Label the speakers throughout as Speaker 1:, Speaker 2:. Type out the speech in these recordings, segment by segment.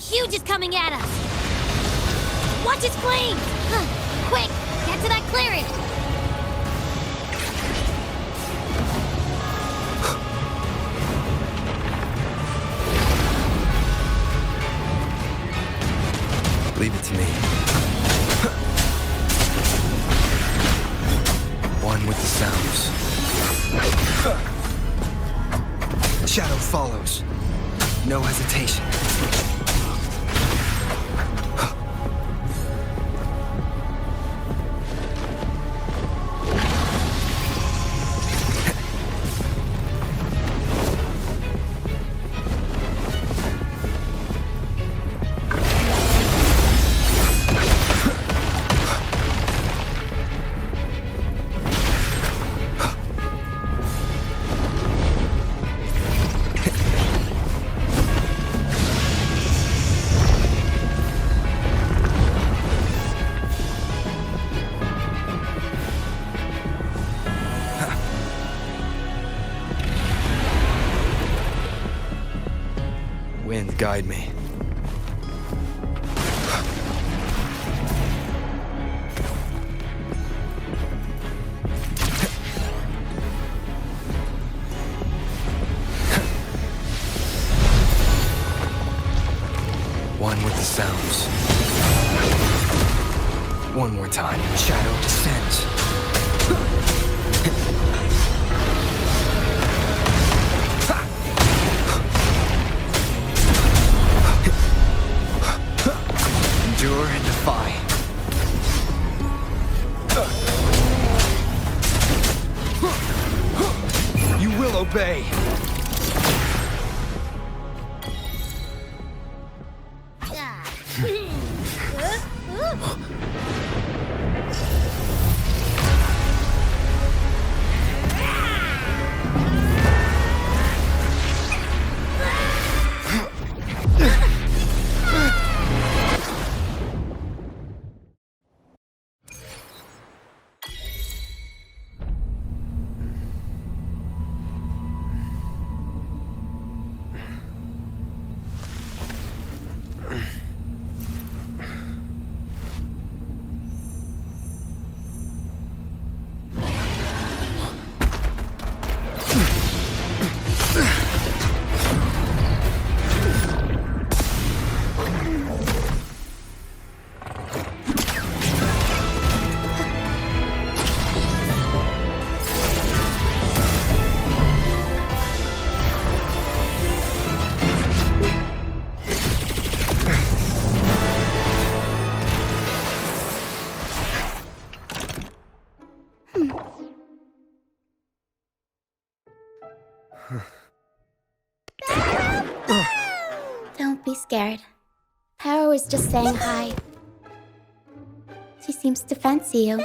Speaker 1: huge is coming at us! Watch its flames! Quick, get to that clearing!
Speaker 2: Leave it to me. One with the sounds. Shadow follows. No hesitation. Wind, guide me. One with the sounds. One more time. Shadow descends. Endure and defy. You will obey.
Speaker 3: Don't be scared. Paro is just saying hi. She seems to fancy you.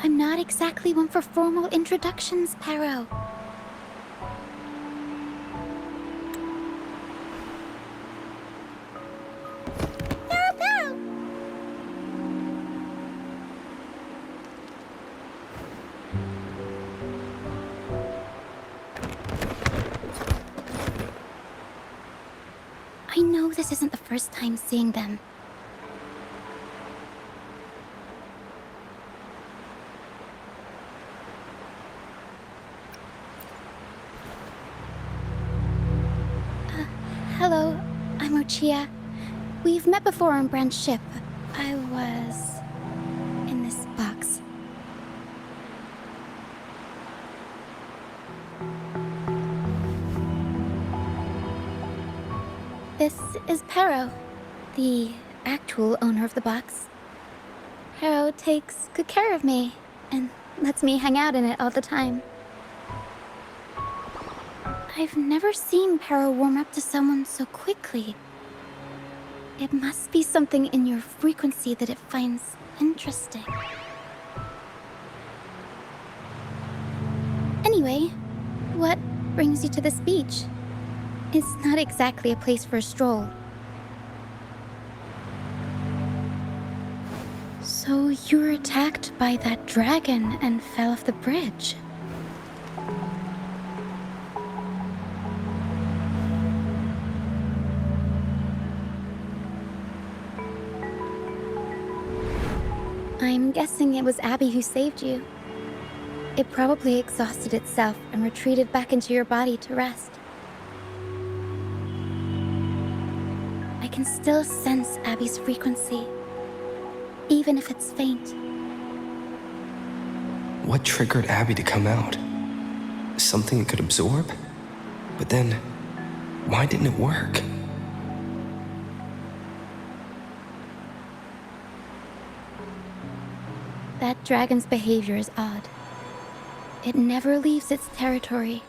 Speaker 3: I'm not exactly one for formal introductions, Paro. I know this isn't the first time seeing them. Hello, I'm Lucia. We've met before on Brand's ship. I was in this box. This is Paro, the actual owner of the box. Paro takes good care of me and lets me hang out in it all the time. I've never seen Paro warm up to someone so quickly. It must be something in your frequency that it finds interesting. Anyway, what brings you to this beach? It's not exactly a place for a stroll. So you were attacked by that dragon and fell off the bridge. I'm guessing it was Abby who saved you. It probably exhausted itself and retreated back into your body to rest. I can still sense Abby's frequency, even if it's faint.
Speaker 4: What triggered Abby to come out? Something it could absorb? But then, why didn't it work?
Speaker 3: That dragon's behavior is odd. It never leaves its territory.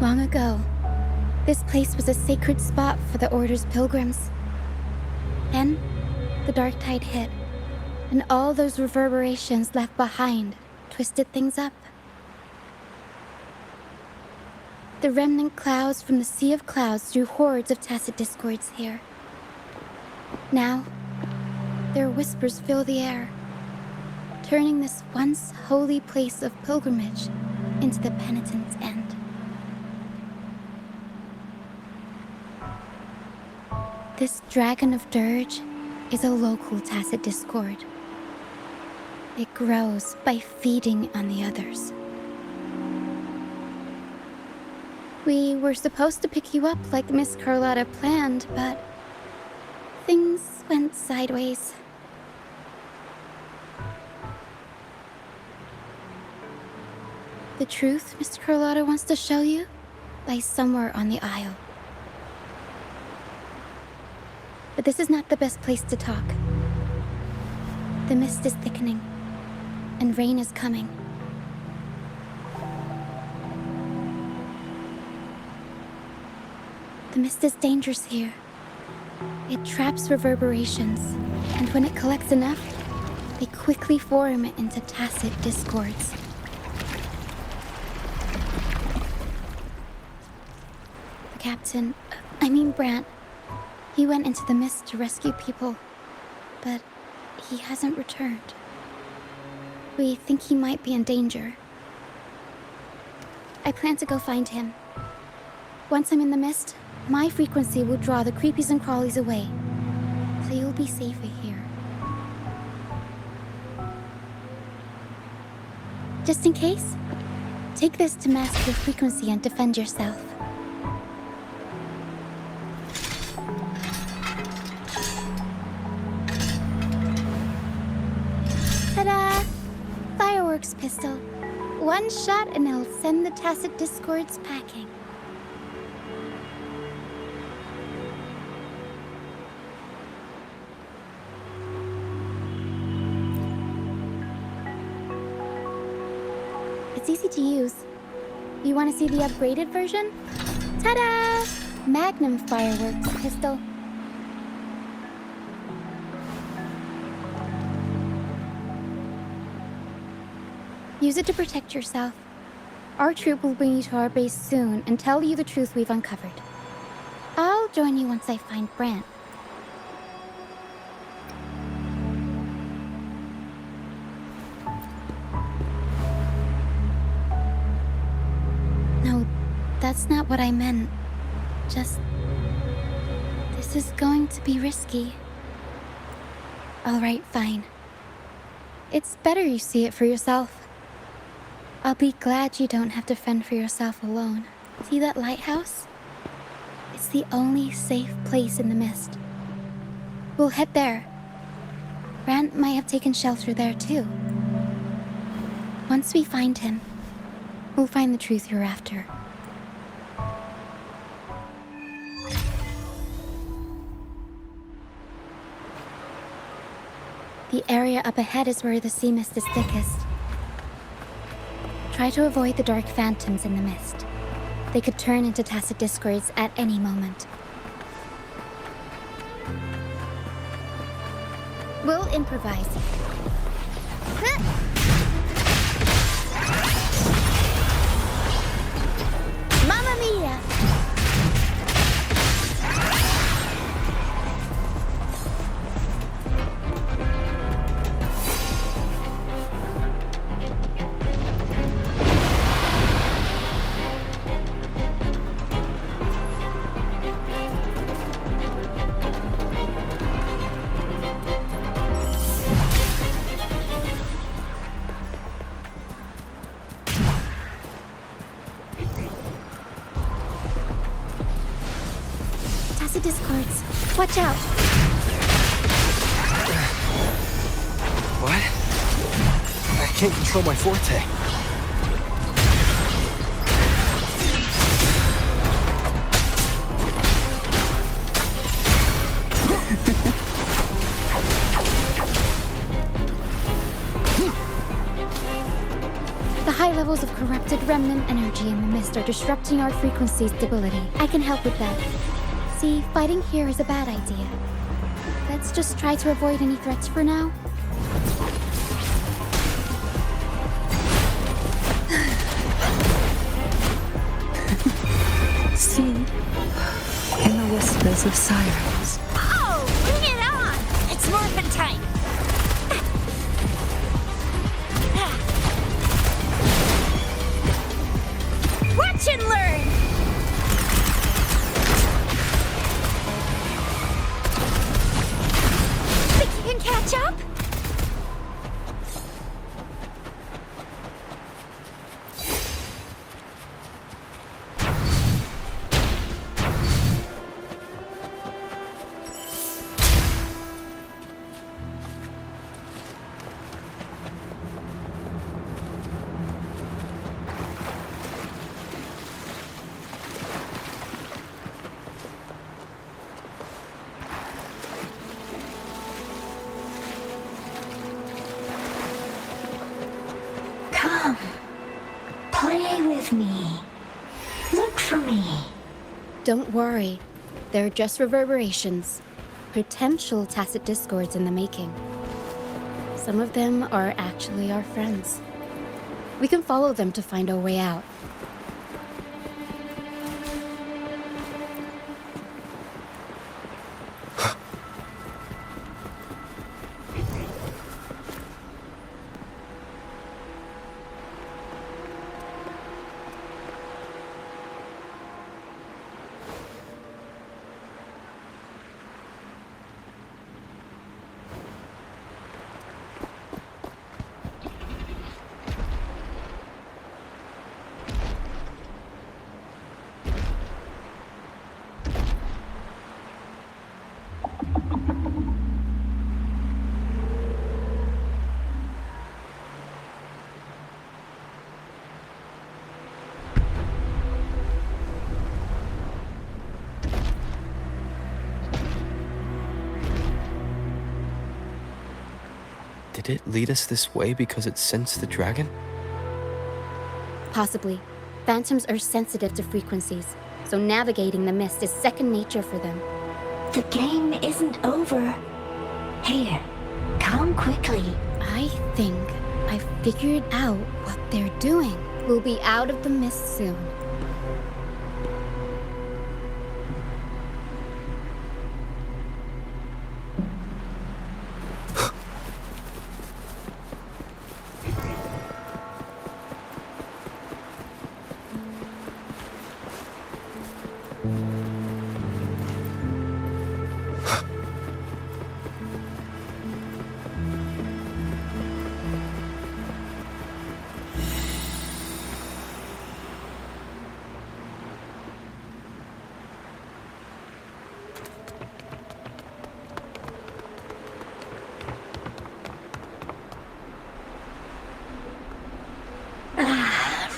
Speaker 3: Long ago, this place was a sacred spot for the Order's pilgrims. Then, the dark tide hit, and all those reverberations left behind twisted things up. The remnant clouds from the Sea of Clouds drew hordes of tacit discords here. Now, their whispers fill the air, turning this once holy place of pilgrimage into the penitent's end. This Dragon of Dirge is a local tacit discord. It grows by feeding on the others. We were supposed to pick you up like Miss Carlotta planned, but things went sideways. The truth Miss Carlotta wants to show you lies somewhere on the aisle. But this is not the best place to talk. The mist is thickening, and rain is coming. The mist is dangerous here. It traps reverberations, and when it collects enough, they quickly form into tacit discords. The captain, Brant, he went into the mist to rescue people, but he hasn't returned. We think he might be in danger. I plan to go find him. Once I'm in the mist, my frequency will draw the creepies and crawlies away, so you'll be safer here. Just in case, take this to mask your frequency and defend yourself. Ta-da! Fireworks pistol. One shot and it'll send the tacit discords packing. It's easy to use. You want to see the upgraded version? Ta-da! Magnum fireworks pistol. Use it to protect yourself. Our troop will bring you to our base soon and tell you the truth we've uncovered. I'll join you once I find Brant. No, that's not what I meant. Just... this is going to be risky. Alright, fine. It's better you see it for yourself. I'll be glad you don't have to fend for yourself alone. See that lighthouse? It's the only safe place in the mist. We'll head there. Brant might have taken shelter there too. Once we find him, we'll find the truth you're after. The area up ahead is where the sea mist is thickest. Try to avoid the dark phantoms in the mist. They could turn into tacit discords at any moment. We'll improvise. Tacit discords. Watch out.
Speaker 2: What? I can't control my forte.
Speaker 3: The high levels of corrupted remnant energy in the mist are disrupting our frequency stability. I can help with that. See, fighting here is a bad idea. Let's just try to avoid any threats for now.
Speaker 5: Sing in the whispers of sirens.
Speaker 1: Oh, bring it on! It's morphin' time! Watch and learn! Think you can catch up?
Speaker 5: Come, play with me. Look for me.
Speaker 3: Don't worry. They're just reverberations. Potential tacit discords in the making. Some of them are actually our friends. We can follow them to find our way out.
Speaker 4: Did it lead us this way because it sensed the dragon?
Speaker 3: Possibly. Phantoms are sensitive to frequencies, so navigating the mist is second nature for them.
Speaker 5: The game isn't over. Here, come quickly.
Speaker 3: I think I figured out what they're doing. We'll be out of the mist soon.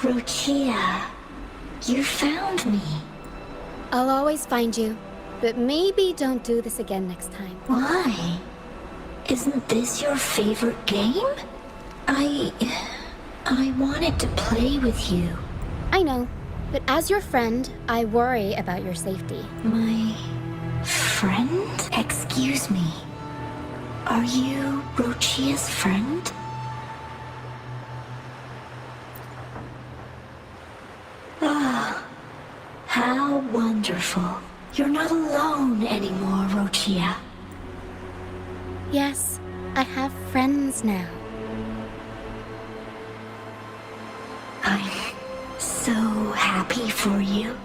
Speaker 5: Rinacita, you found me.
Speaker 3: I'll always find you, but maybe don't do this again next time.
Speaker 5: Why? Isn't this your favorite game? I wanted to play with you.
Speaker 3: I know, but as your friend, I worry about your safety.
Speaker 5: My friend? Excuse me. Are you Rinacita's friend? Ah, how wonderful. You're not alone anymore, Rinacita.
Speaker 3: Yes, I have friends now.
Speaker 5: I'm so happy for you.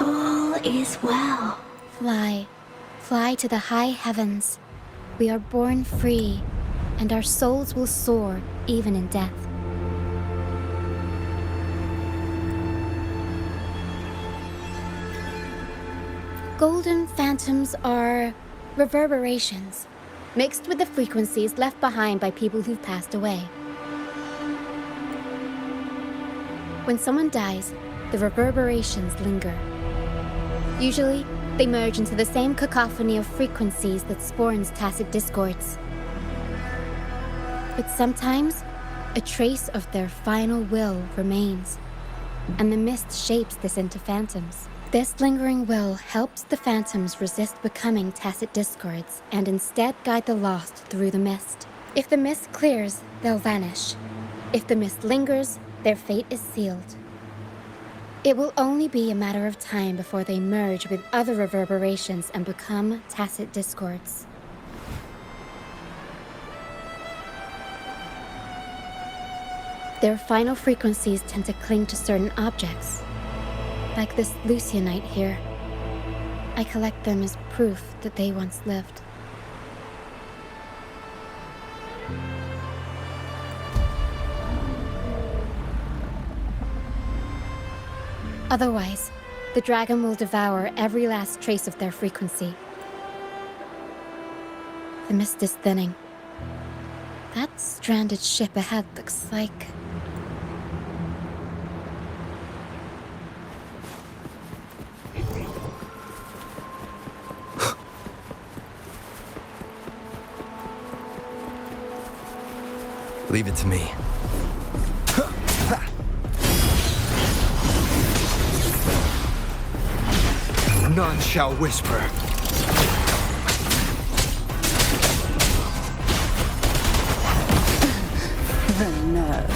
Speaker 5: All is well.
Speaker 3: Fly. Fly to the high heavens. We are born free, and our souls will soar even in death. Golden phantoms are reverberations, mixed with the frequencies left behind by people who've passed away. When someone dies, the reverberations linger. Usually, they merge into the same cacophony of frequencies that spawns tacit discords. But sometimes, a trace of their final will remains, and the mist shapes this into phantoms. This lingering will helps the phantoms resist becoming tacit discords and instead guide the lost through the mist. If the mist clears, they'll vanish. If the mist lingers, their fate is sealed. It will only be a matter of time before they merge with other reverberations and become tacit discords. Their final frequencies tend to cling to certain objects, like this Lucianite here. I collect them as proof that they once lived. Otherwise, the dragon will devour every last trace of their frequency. The mist is thinning. That stranded ship ahead looks like...
Speaker 2: Leave it to me. None shall whisper.
Speaker 6: No.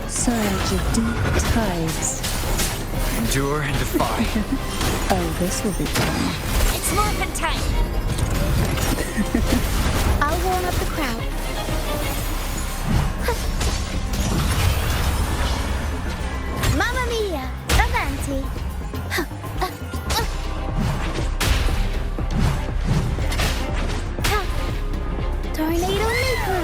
Speaker 6: Surge of deep tides.
Speaker 2: Endure and defy.
Speaker 6: Oh, this will be fun.
Speaker 1: It's morphin' time!
Speaker 3: I'll warm up the crowd. Mamma mia! Avanti! Tornado Maker!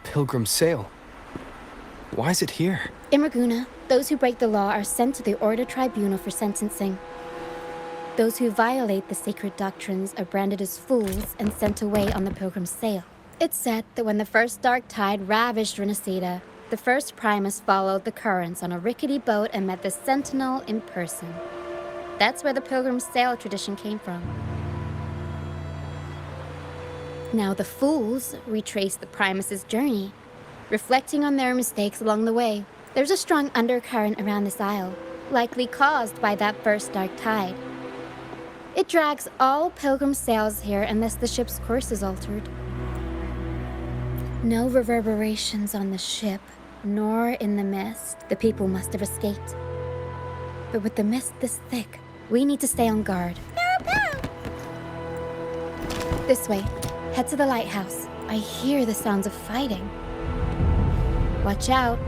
Speaker 4: Pilgrim Sail. Why is it here?
Speaker 3: In Raguna, those who break the law are sent to the Order Tribunal for sentencing. Those who violate the sacred doctrines are branded as fools and sent away on the Pilgrim Sail. It's said that when the first dark tide ravaged Rinacita, the first Primus followed the currents on a rickety boat and met the Sentinel in person. That's where the Pilgrim Sail tradition came from. Now the fools retrace the Primus's journey, reflecting on their mistakes along the way. There's a strong undercurrent around this isle, likely caused by that first dark tide. It drags all Pilgrim sails here unless the ship's course is altered. No reverberations on the ship, nor in the mist. The people must have escaped. But with the mist this thick, we need to stay on guard. This way. Head to the lighthouse. I hear the sounds of fighting. Watch out.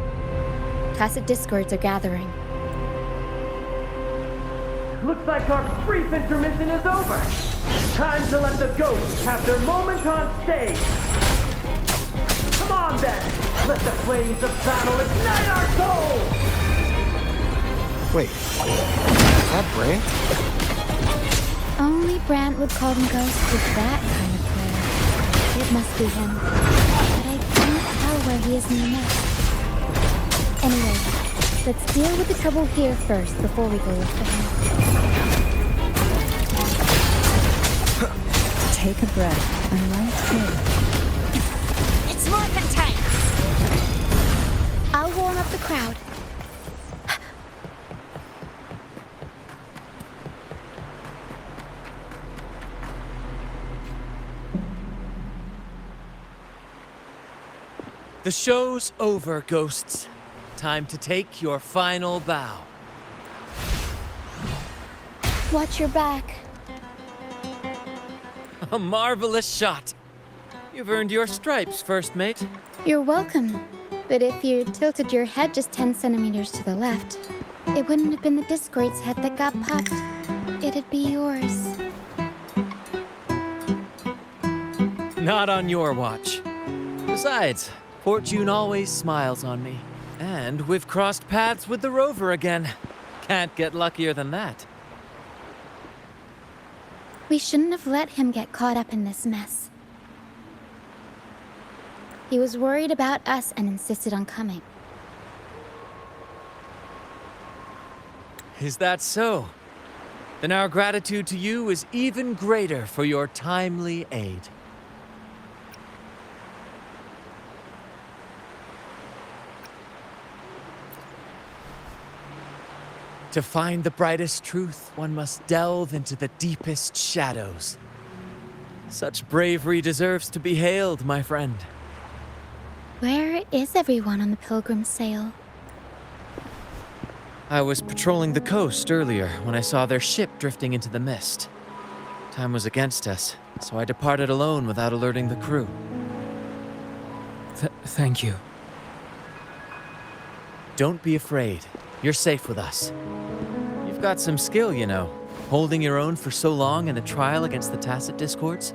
Speaker 3: Tacit discords are gathering.
Speaker 7: Looks like our brief intermission is over. Time to let the ghosts have their moment on stage. Come on then. Let the flames of battle ignite our souls.
Speaker 2: Wait, is that Brant?
Speaker 3: Only Brant would call them ghosts with that kind of prayer. It must be him. But I can't tell where he is in the mist. Anyway, let's deal with the trouble here first before we go look for him.
Speaker 6: Take a breath and light in.
Speaker 1: It's morphin' time!
Speaker 3: I'll warm up the crowd.
Speaker 7: The show's over, ghosts.
Speaker 8: time to take your final bow.
Speaker 3: Watch your back.
Speaker 8: A marvelous shot. You've earned your stripes, first mate.
Speaker 3: You're welcome. But if you tilted your head just 10 centimeters to the left, it wouldn't have been the Discord's head that got popped. It'd be yours.
Speaker 8: Not on your watch. Besides, fortune always smiles on me. And we've crossed paths with the rover again. Can't get luckier than that.
Speaker 3: We shouldn't have let him get caught up in this mess. He was worried about us and insisted on coming.
Speaker 8: Is that so? Then our gratitude to you is even greater for your timely aid. To find the brightest truth, one must delve into the deepest shadows. Such bravery deserves to be hailed, my friend.
Speaker 3: Where is everyone on the Pilgrim sail?
Speaker 8: I was patrolling the coast earlier when I saw their ship drifting into the mist. Time was against us, so I departed alone without alerting the crew.
Speaker 9: Thank you.
Speaker 8: Don't be afraid. You're safe with us. You've got some skill, you know, holding your own for so long in a trial against the Tacit Discords.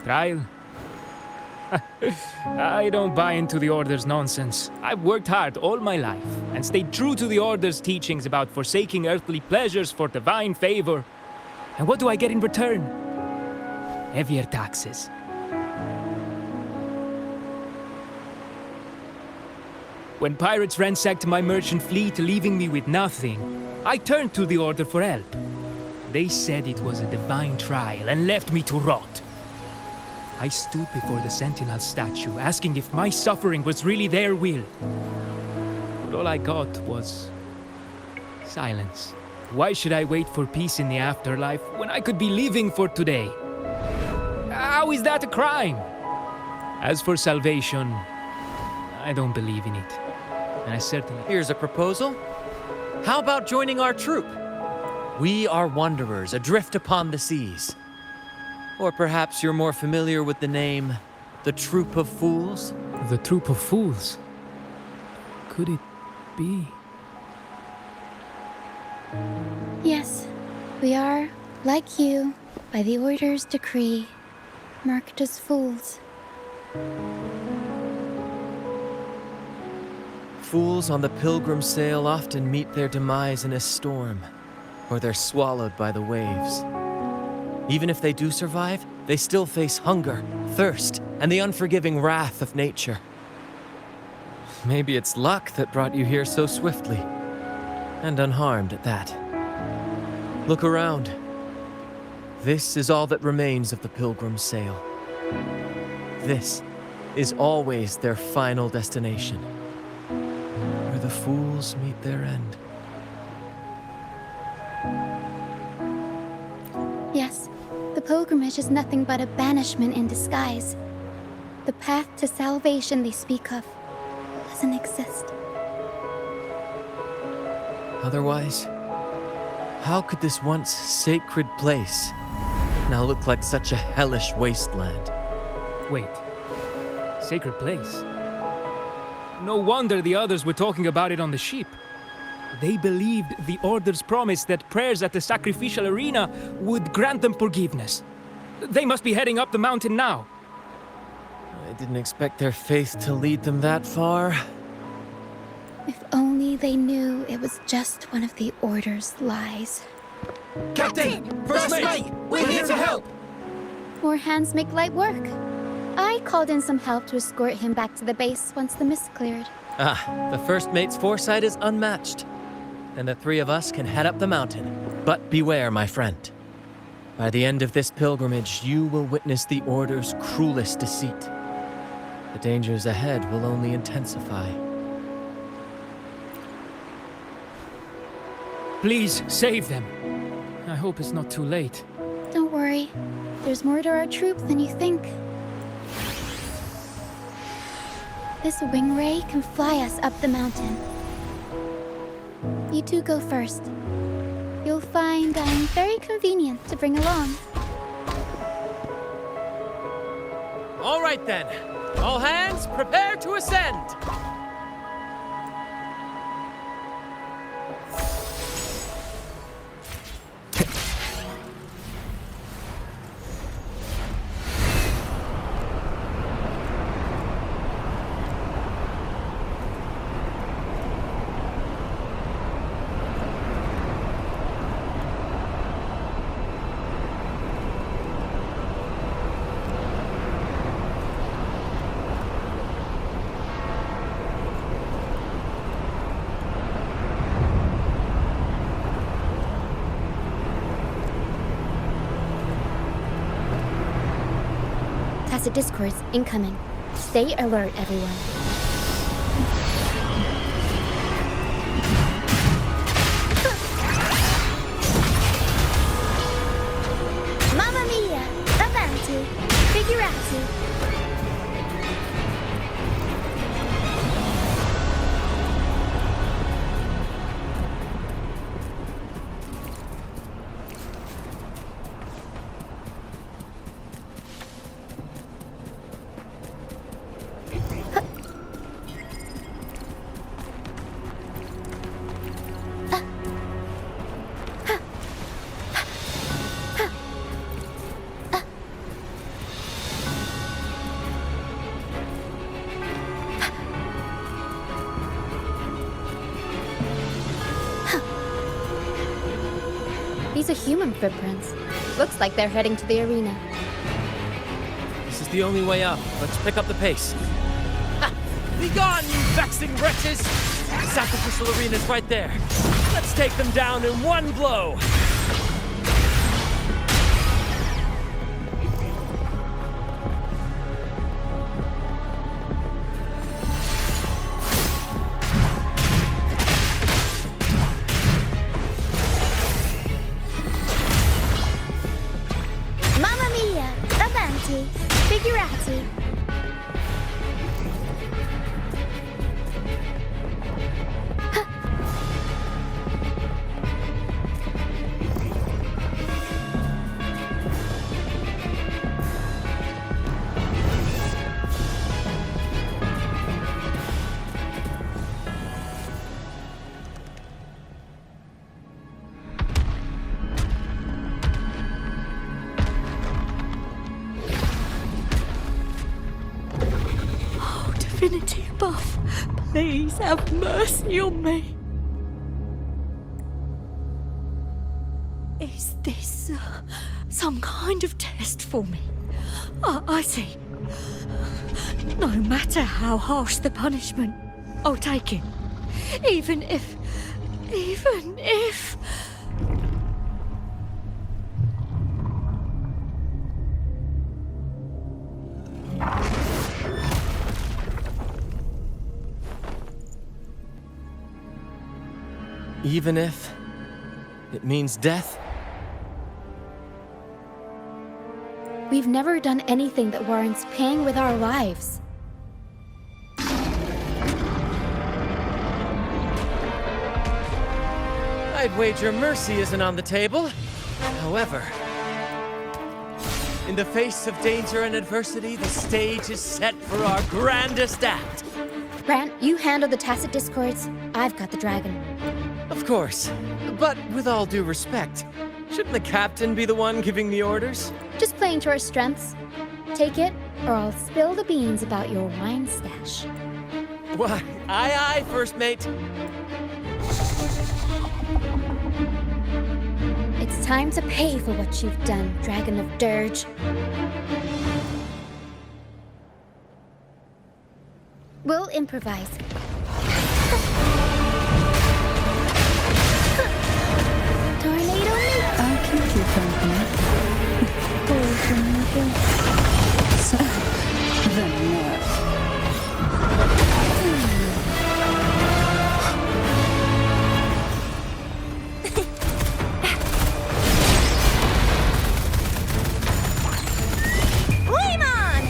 Speaker 9: Trial? I don't buy into the Order's nonsense. I've worked hard all my life and stayed true to the Order's teachings about forsaking earthly pleasures for divine favor. And what do I get in return? Heavier taxes. When pirates ransacked my merchant fleet, leaving me with nothing, I turned to the Order for help. They said it was a divine trial and left me to rot. I stood before the Sentinel statue, asking if my suffering was really their will. But all I got was silence. Why should I wait for peace in the afterlife when I could be living for today? How is that a crime? As for salvation, I don't believe in it. And I certainly...
Speaker 8: Here's a proposal. How about joining our troop? We are wanderers adrift upon the seas. Or perhaps you're more familiar with the name, the Troop of Fools?
Speaker 9: The Troop of Fools? Could it be?
Speaker 3: Yes, we are, like you, by the Order's decree, marked as fools.
Speaker 8: Fools on the pilgrim sail often meet their demise in a storm, or they're swallowed by the waves. Even if they do survive, they still face hunger, thirst, and the unforgiving wrath of nature. Maybe it's luck that brought you here so swiftly, and unharmed at that. Look around. This is all that remains of the pilgrim sail. This is always their final destination, where the fools meet their end.
Speaker 3: Yes, the pilgrimage is nothing but a banishment in disguise. The path to salvation they speak of doesn't exist.
Speaker 8: Otherwise, how could this once sacred place now look like such a hellish wasteland?
Speaker 9: Wait. Sacred place? No wonder the others were talking about it on the ship. They believed the Order's promise that prayers at the sacrificial arena would grant them forgiveness. They must be heading up the mountain now.
Speaker 8: I didn't expect their faith to lead them that far.
Speaker 3: If only they knew it was just one of the Order's lies.
Speaker 2: Captain! First mate! We're here to help!
Speaker 3: More hands make light work. I called in some help to escort him back to the base once the mist cleared.
Speaker 8: Ah, the first mate's foresight is unmatched. And the three of us can head up the mountain. But beware, my friend. By the end of this pilgrimage, you will witness the Order's cruelest deceit. The dangers ahead will only intensify.
Speaker 9: Please, save them. I hope it's not too late.
Speaker 3: Don't worry. There's more to our troop than you think. This wing ray can fly us up the mountain. You two go first. You'll find I'm very convenient to bring along.
Speaker 8: All right then. All hands, prepare to ascend.
Speaker 3: Tacit discourse incoming. Stay alert, everyone. Mamma mia! Avanti! Figurati! These are human footprints. Looks like they're heading to the arena.
Speaker 8: This is the only way up. Let's pick up the pace. Ha! Be gone, you vexing wretches! The sacrificial arena's right there. Let's take them down in one blow!
Speaker 3: Mamma mia! Avanti! Figurati!
Speaker 5: Divinity above, please have mercy on me. Is this some kind of test for me? I see. No matter how harsh the punishment, I'll take it. Even if...
Speaker 8: Even if it means death?
Speaker 3: We've never done anything that warrants paying with our lives.
Speaker 8: I'd wager mercy isn't on the table. However, in the face of danger and adversity, the stage is set for our grandest act.
Speaker 3: Grant, you handle the tacit discords. I've got the dragon.
Speaker 8: Of course, but with all due respect, shouldn't the captain be the one giving the orders?
Speaker 3: Just playing to our strengths. Take it, or I'll spill the beans about your wine stash.
Speaker 8: Why, aye, first mate.
Speaker 3: It's time to pay for what you've done, Dragon of Dirge. We'll improvise. Tornado me!
Speaker 6: I'll keep you company. Or from your guilt. So, the nerve.
Speaker 1: Flame on!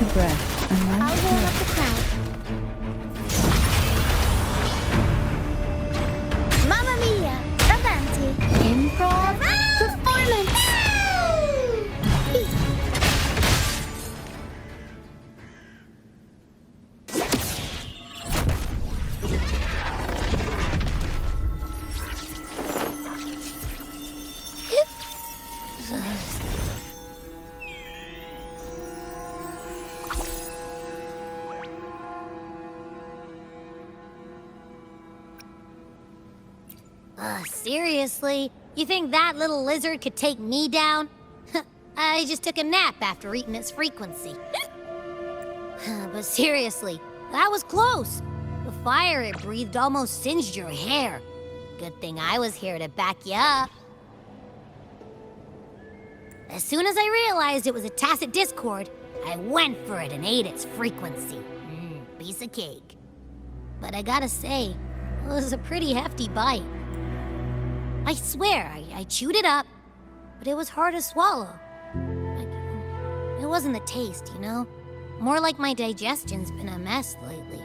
Speaker 6: Take a breath and
Speaker 3: I'll
Speaker 6: light
Speaker 3: warm up the crowd. Mamma mia! Avanti! Improv performance!
Speaker 1: Seriously? You think that little lizard could take me down? I just took a nap after eating its frequency. But seriously, that was close. The fire it breathed almost singed your hair. Good thing I was here to back you up. As soon as I realized it was a tacit discord, I went for it and ate its frequency. Piece of cake. But I gotta say, it was a pretty hefty bite. I swear, I chewed it up, but it was hard to swallow. It wasn't the taste, you know? More like my digestion's been a mess lately.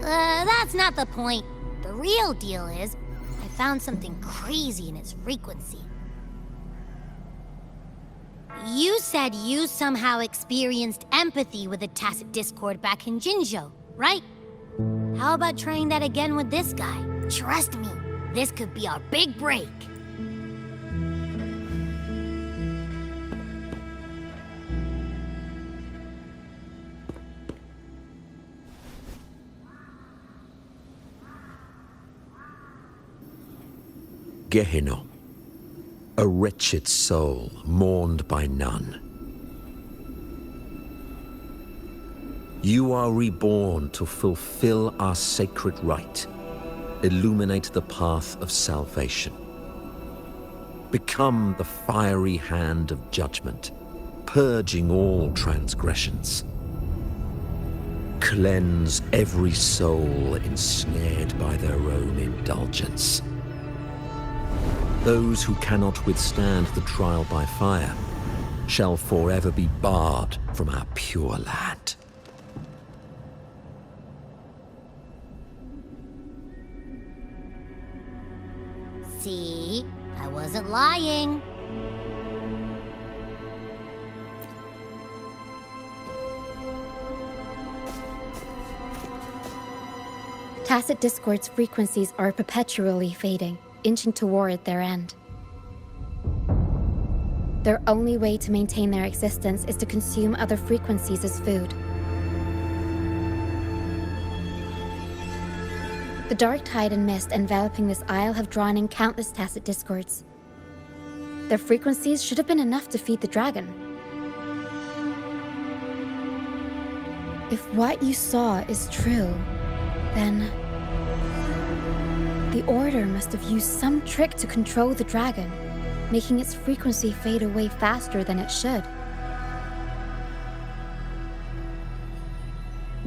Speaker 1: That's not the point. The real deal is, I found something crazy in its frequency. You said you somehow experienced empathy with the tacit discord back in Jinzhou, right? How about trying that again with this guy? Trust me, this could be our big break.
Speaker 10: Gehenna, a wretched soul mourned by none. You are reborn to fulfill our sacred rite, illuminate the path of salvation. Become the fiery hand of judgment, purging all transgressions. Cleanse every soul ensnared by their own indulgence. Those who cannot withstand the trial by fire shall forever be barred from our pure land.
Speaker 1: See? I wasn't lying.
Speaker 3: Tacit discord's frequencies are perpetually fading, inching toward their end. Their only way to maintain their existence is to consume other frequencies as food. The dark tide and mist enveloping this isle have drawn in countless tacit discords. Their frequencies should have been enough to feed the dragon. If what you saw is true, then the Order must have used some trick to control the dragon, making its frequency fade away faster than it should.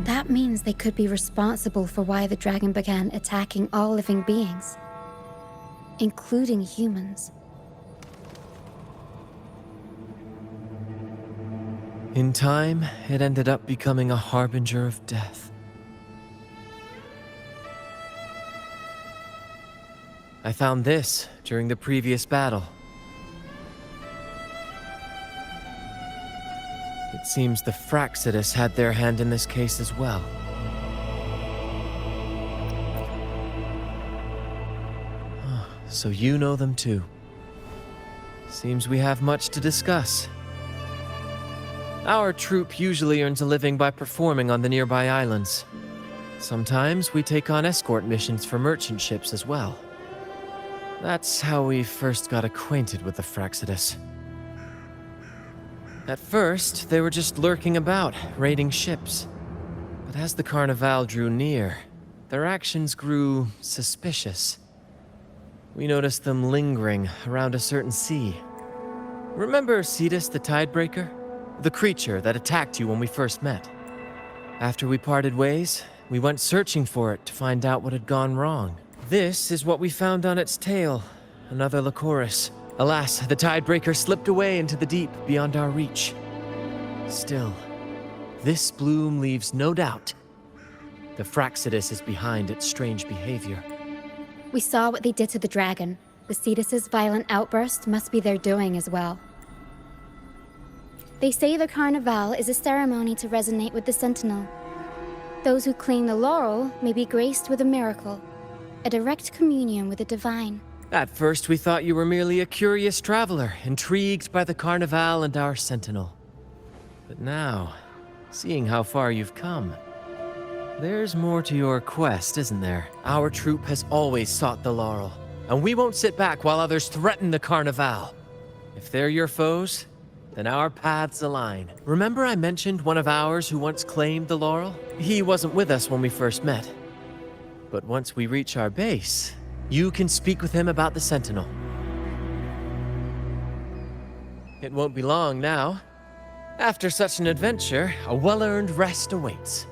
Speaker 3: That means they could be responsible for why the dragon began attacking all living beings, including humans.
Speaker 8: In time, it ended up becoming a harbinger of death. I found this during the previous battle. It seems the Fraxidus had their hand in this case as well. So you know them too. Seems we have much to discuss. Our troop usually earns a living by performing on the nearby islands. Sometimes we take on escort missions for merchant ships as well. That's how we first got acquainted with the Fraxidus. At first, they were just lurking about, raiding ships. But as the Carnival drew near, their actions grew suspicious. We noticed them lingering around a certain sea. Remember Cetus the Tidebreaker? The creature that attacked you when we first met. After we parted ways, we went searching for it to find out what had gone wrong. This is what we found on its tail. Another Lycoris. Alas, the Tidebreaker slipped away into the deep beyond our reach. Still, this bloom leaves no doubt. The Fraxidus is behind its strange behavior.
Speaker 3: We saw what they did to the dragon. The Cetus's violent outburst must be their doing as well. They say the Carnival is a ceremony to resonate with the Sentinel. Those who claim the laurel may be graced with a miracle, a direct communion with the divine.
Speaker 8: At first, we thought you were merely a curious traveler, intrigued by the Carnival and our Sentinel. But now, seeing how far you've come, there's more to your quest, isn't there? Our troop has always sought the laurel, and we won't sit back while others threaten the Carnival. If they're your foes, then our paths align. Remember I mentioned one of ours who once claimed the laurel? He wasn't with us when we first met. But once we reach our base, you can speak with him about the Sentinel. It won't be long now. After such an adventure, a well-earned rest awaits.